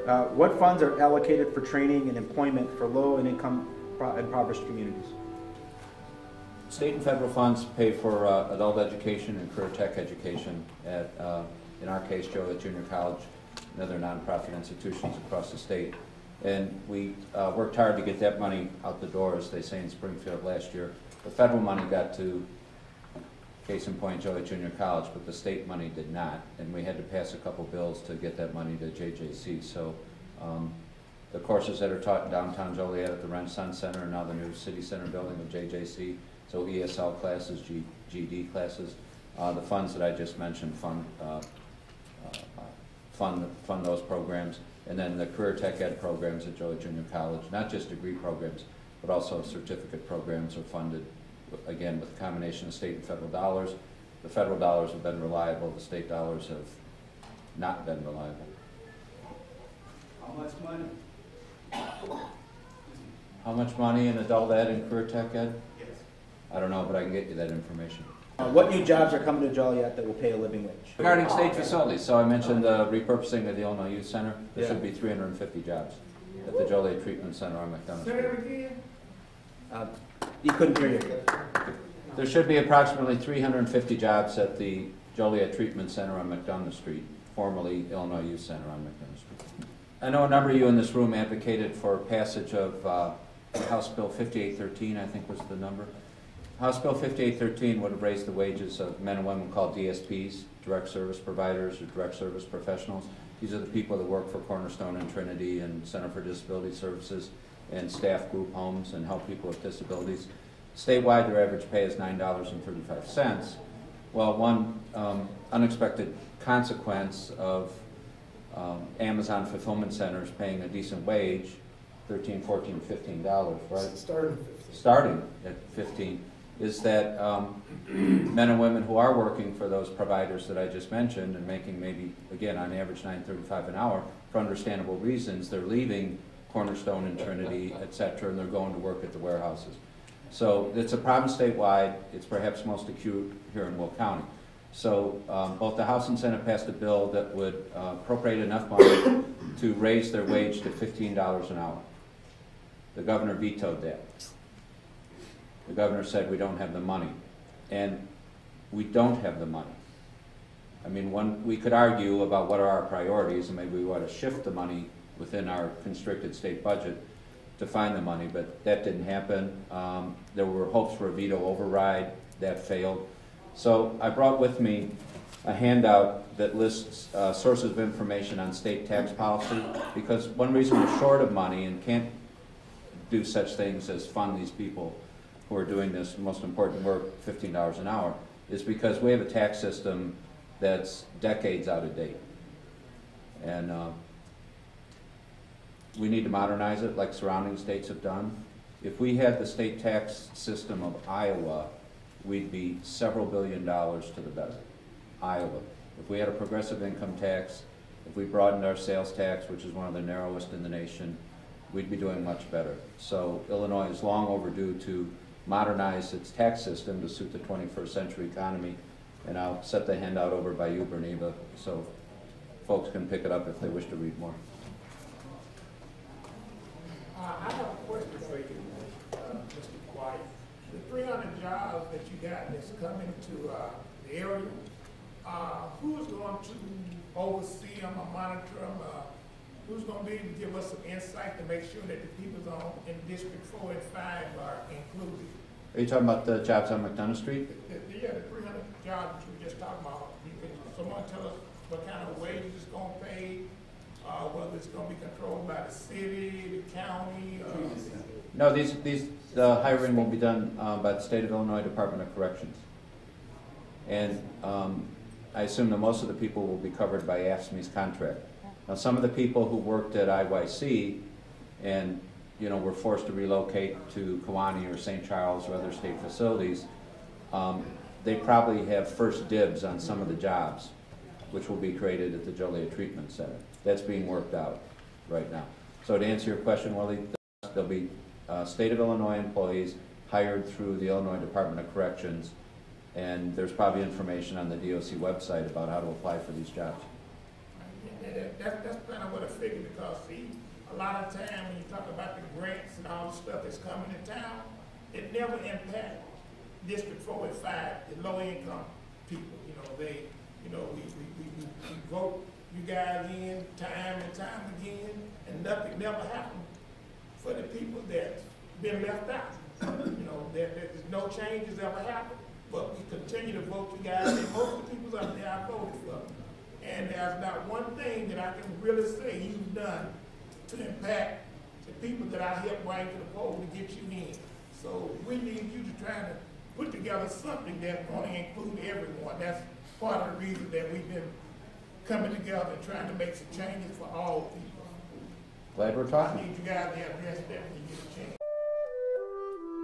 What funds are allocated for training and employment for low and income impoverished communities? State and federal funds pay for adult education and career tech education at, in our case, Joliet Junior College and other nonprofit institutions across the state. And we worked hard to get that money out the door, as they say in Springfield last year. The federal money got to, case in point, Joliet Junior College, but the state money did not. And we had to pass a couple bills to get that money to JJC. So the courses that are taught in downtown Joliet at the Renaissance Center and now the new City Center building of JJC, so ESL classes, GD classes, the funds that I just mentioned fund those programs. And then the career tech ed programs at Joliet Junior College, not just degree programs, but also certificate programs are funded, again, with a combination of state and federal dollars. The federal dollars have been reliable, the state dollars have not been reliable. How much money? How much money in adult ed and career tech ed? Yes. I don't know, but I can get you that information. What new jobs are coming to Joliet that will pay a living wage? Regarding state facilities, so I mentioned the repurposing of the Illinois Youth Center. There Yeah. should be 350 jobs at the Joliet Treatment Center on McDonough Say Street. that again? You couldn't hear you. There should be approximately 350 jobs at the Joliet Treatment Center on McDonough Street, formerly Illinois Youth Center on McDonough Street. I know a number of you in this room advocated for passage of House Bill 5813, I think was the number. House Bill 5813 would have raised the wages of men and women called DSPs, direct service providers or direct service professionals. These are the people that work for Cornerstone and Trinity and Center for Disability Services and staff group homes and help people with disabilities. Statewide, their average pay is $9.35. Well, one unexpected consequence of Amazon fulfillment centers paying a decent wage, $13, $14, $15, right? Starting at 15, is that men and women who are working for those providers that I just mentioned and making maybe, again, on average $9.35 an hour, for understandable reasons, they're leaving Cornerstone and Trinity, et cetera, and they're going to work at the warehouses. So it's a problem statewide. It's perhaps most acute here in Will County. So both the House and Senate passed a bill that would appropriate enough money to raise their wage to $15 an hour. The governor vetoed that. The governor said we don't have the money. And we don't have the money. I mean, we could argue about what are our priorities, and maybe we want to shift the money within our constricted state budget to find the money, but that didn't happen. There were hopes for a veto override. That failed. So I brought with me a handout that lists sources of information on state tax policy, because one reason we're short of money and can't do such things as fund these people who are doing this most important work, $15 an hour, is because we have a tax system that's decades out of date. And we need to modernize it like surrounding states have done. If we had the state tax system of Iowa, we'd be several $billions to the better. Iowa. If we had a progressive income tax, if we broadened our sales tax, which is one of the narrowest in the nation, we'd be doing much better. So Illinois is long overdue to modernize its tax system to suit the 21st century economy. And I'll set the handout over by you, Berneva, so folks can pick it up if they wish to read more. I have a question for you, Mr. McGuire. The 300 jobs that you got that's coming to the area, who's going to oversee them or monitor them? Who's going to be able to give us some insight to make sure that the people in District 4 and 5 are included? Are you talking about the jobs on McDonough Street? Yeah, the 300 jobs that you were just talking about. Can someone tell us what kind of wages it's going to pay? Whether it's going to be controlled by the city, the county? No, the hiring will be done by the State of Illinois Department of Corrections. And I assume that most of the people will be covered by AFSCME's contract. Now, some of the people who worked at IYC and were forced to relocate to Kewanee or St. Charles or other state facilities, they probably have first dibs on some of the jobs which will be created at the Joliet Treatment Center. That's being worked out right now. So to answer your question, Willie, there'll be State of Illinois employees hired through the Illinois Department of Corrections, and there's probably information on the DOC website about how to apply for these jobs. That's kind of what I figured, because see, a lot of time when you talk about the grants and all the stuff that's coming to town, it never impacts District 4 and 5, the low income people. You know, we vote you guys in time and time again, and nothing never happened for the people that's been left out. You know, there's no changes ever happened, but we continue to vote you guys, and most of the people up there I voted for. And there's not one thing that I can really say you've done to impact the people that I helped bring to the poll to get you in. So we need you to try to put together something that's going to include everyone. That's part of the reason that we've been coming together and trying to make some changes for all people. Glad we're I talking. need you guys to address that when you get a chance.